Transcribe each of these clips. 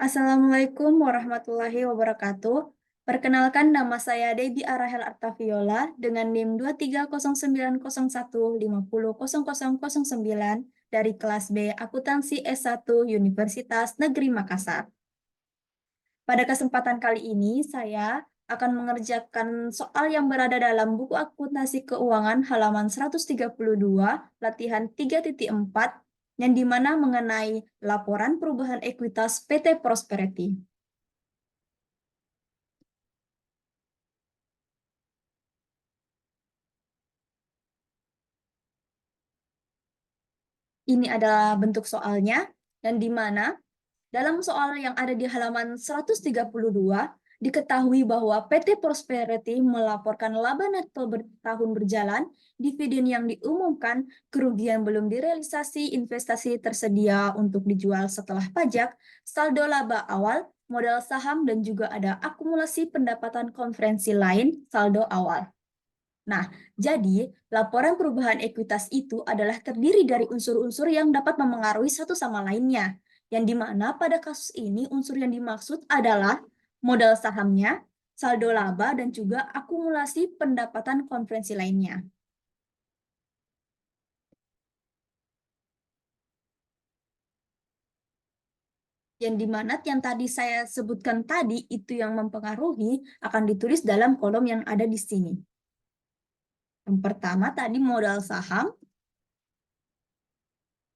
Assalamualaikum warahmatullahi wabarakatuh. Perkenalkan, nama saya Debbie Arahel Artaviola dengan NIM 23090500009 dari kelas B Akuntansi S1 Universitas Negeri Makassar. Pada kesempatan kali ini, saya akan mengerjakan soal yang berada dalam buku akuntansi keuangan halaman 132, latihan 3.4, yang dimana mengenai laporan perubahan ekuitas PT Prosperity. Ini adalah bentuk soalnya, dan di mana dalam soal yang ada di halaman 132, diketahui bahwa PT Prosperity melaporkan laba neto tahun berjalan, dividen yang diumumkan, kerugian belum direalisasi, investasi tersedia untuk dijual setelah pajak, saldo laba awal, modal saham, dan juga ada akumulasi pendapatan konferensi lain, saldo awal. Nah, jadi laporan perubahan ekuitas itu adalah terdiri dari unsur-unsur yang dapat memengaruhi satu sama lainnya, yang dimana pada kasus ini unsur yang dimaksud adalah modal sahamnya, saldo laba, dan juga akumulasi pendapatan konferensi lainnya. Yang dimana yang tadi saya sebutkan tadi itu yang mempengaruhi akan ditulis dalam kolom yang ada di sini. Yang pertama tadi modal saham,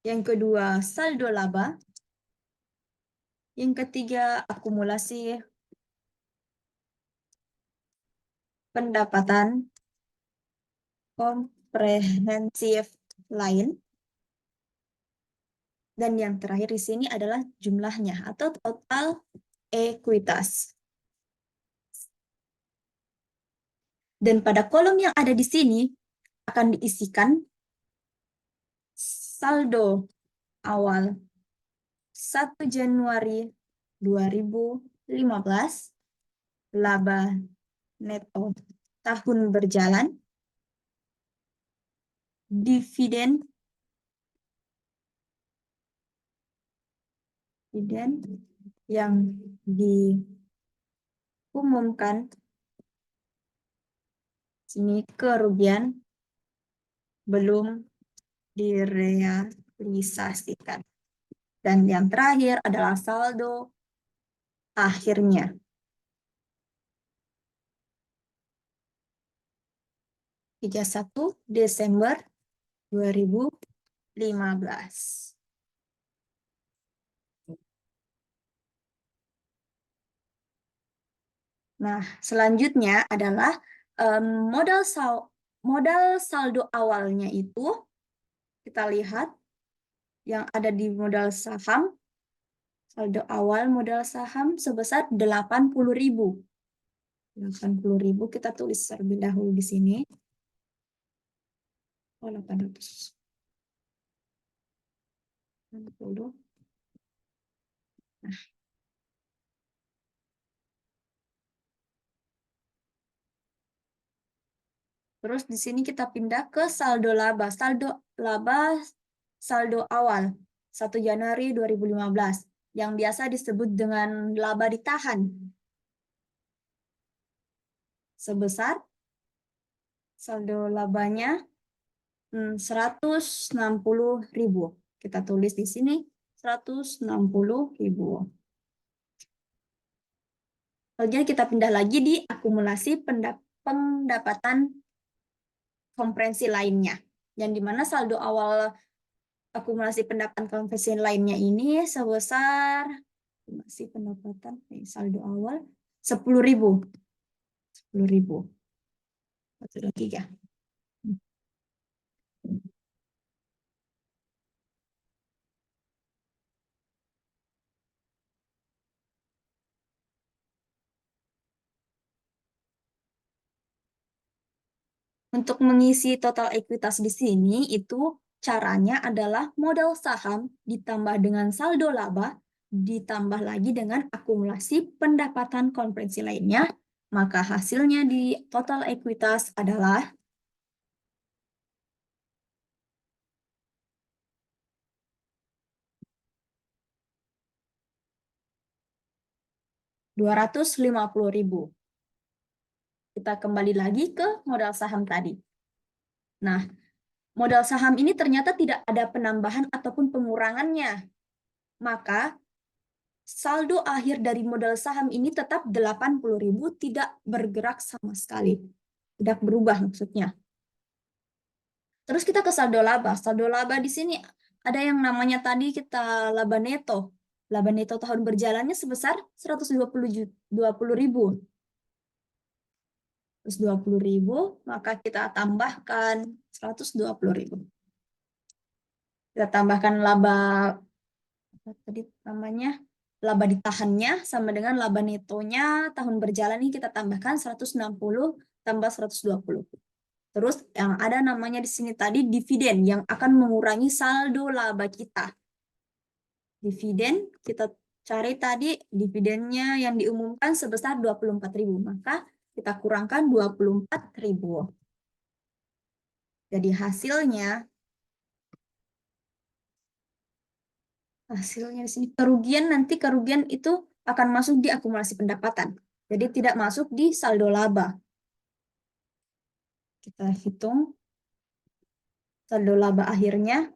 yang kedua saldo laba, yang ketiga akumulasi pendapatan komprehensif lain, dan yang terakhir di sini adalah jumlahnya atau total ekuitas. Dan pada kolom yang ada di sini akan diisikan saldo awal 1 Januari 2015, laba neto tahun berjalan, dividen yang diumumkan, sini kerugian belum direalisasikan. Dan yang terakhir adalah saldo akhirnya. Satu Desember 2015. Nah, selanjutnya adalah modal saldo awalnya itu, kita lihat yang ada di modal saham, saldo awal modal saham sebesar 80.000. 80.000 kita tulis terlebih dahulu di sini. 800. 60. Nah, terus di sini kita pindah ke saldo laba. Saldo laba saldo awal 1 Januari 2015 yang biasa disebut dengan laba ditahan. Sebesar saldo labanya 160.000. Kita tulis di sini 160.000. Kemudian kita pindah lagi di akumulasi pendapatan konferensi lainnya, yang dimana saldo awal akumulasi pendapatan konversi lainnya ini sebesar akumulasi pendapatan saldo awal 10.000. 10.000. Satu lagi ya. Untuk mengisi total ekuitas di sini itu caranya adalah modal saham ditambah dengan saldo laba ditambah lagi dengan akumulasi pendapatan konferensi lainnya, maka hasilnya di total ekuitas adalah 250.000. Kita kembali lagi ke modal saham tadi. Nah, modal saham ini ternyata tidak ada penambahan ataupun pengurangannya. Maka saldo akhir dari modal saham ini tetap 80.000, tidak bergerak sama sekali. Tidak berubah maksudnya. Terus kita ke saldo laba. Saldo laba di sini ada yang namanya tadi kita laba neto. Laba neto tahun berjalannya sebesar 120.000. 120.000, maka kita tambahkan 120.000. Kita tambahkan laba, apa tadi namanya, laba ditahannya sama dengan laba netonya tahun berjalan ini kita tambahkan 160 tambah 120. Terus yang ada namanya di sini tadi dividen yang akan mengurangi saldo laba kita. Dividen kita cari tadi dividennya yang diumumkan sebesar 24.000, maka kita kurangkan 24.000. Jadi hasilnya di sini kerugian itu akan masuk di akumulasi pendapatan. Jadi tidak masuk di saldo laba. Kita hitung saldo laba akhirnya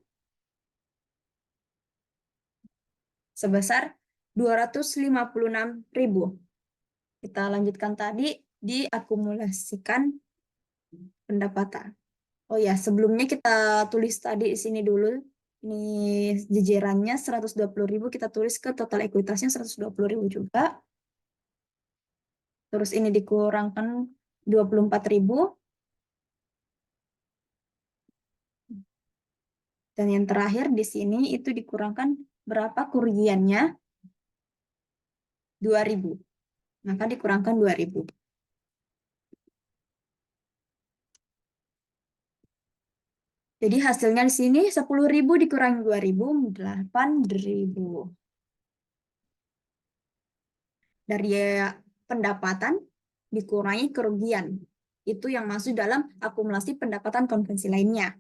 sebesar 256.000. Kita lanjutkan tadi diakumulasikan pendapatan. Oh ya, sebelumnya kita tulis tadi di sini dulu. Ini jejerannya 120.000, kita tulis ke total ekuitasnya 120.000 juga. Terus ini dikurangkan 24.000. Dan yang terakhir di sini itu dikurangkan berapa kerugiannya? 2.000. Maka dikurangkan 2.000. Jadi hasilnya di sini 10.000 dikurangi 2.000, 8.000. Dari pendapatan dikurangi kerugian. Itu yang masuk dalam akumulasi pendapatan konvensi lainnya.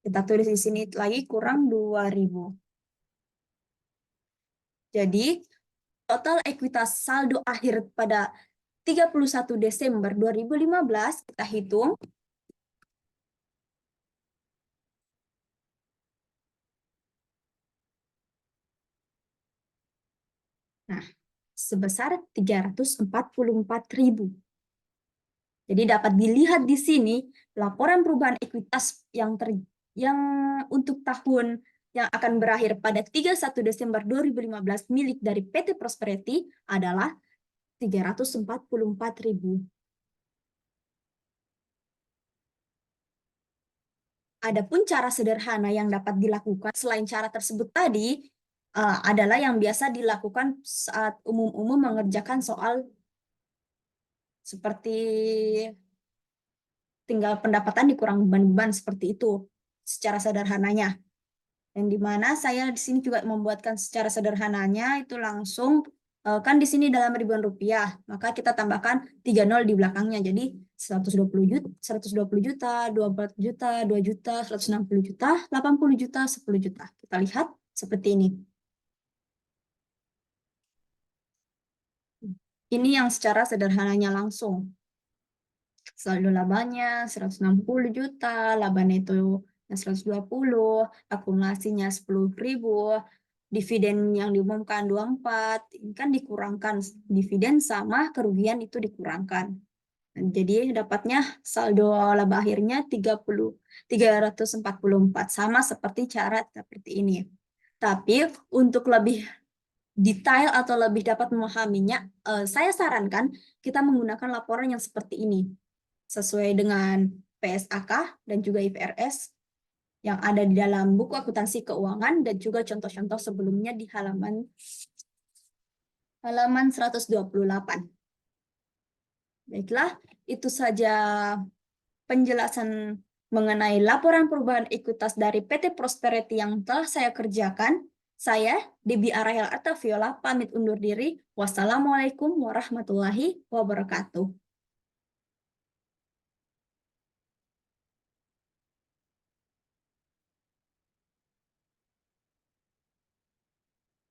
Kita tulis di sini lagi kurang 2.000. Jadi total ekuitas saldo akhir pada 31 Desember 2015 kita hitung sebesar 344.000. Jadi dapat dilihat di sini laporan perubahan ekuitas yang untuk tahun yang akan berakhir pada 31 Desember 2015 milik dari PT Prosperity adalah 344.000. Adapun cara sederhana yang dapat dilakukan selain cara tersebut tadi adalah yang biasa dilakukan saat umum-umum mengerjakan soal seperti tinggal pendapatan dikurang beban-beban seperti itu secara sederhananya. Yang dimana saya di sini juga membuatkan secara sederhananya itu langsung kan di sini dalam ribuan rupiah, maka kita tambahkan 3 nol di belakangnya. Jadi 120 juta, 24 juta, 2 juta, 160 juta, 80 juta, 10 juta. Kita lihat seperti ini. Ini yang secara sederhananya langsung. Saldo labanya 160 juta, laba neto 120, akumulasinya 10.000, dividen yang diumumkan 24, ini kan dikurangkan dividen sama kerugian itu dikurangkan. Jadi dapatnya saldo laba akhirnya 344, sama seperti cara seperti ini. Tapi untuk lebih detail atau lebih dapat memahaminya, saya sarankan kita menggunakan laporan yang seperti ini sesuai dengan PSAK dan juga IFRS yang ada di dalam buku akuntansi keuangan dan juga contoh-contoh sebelumnya di halaman 128. Baiklah, itu saja penjelasan mengenai laporan perubahan ekuitas dari PT Prosperity yang telah saya kerjakan. Saya, Debbie Arahel Artaviola, pamit undur diri. Wassalamualaikum warahmatullahi wabarakatuh.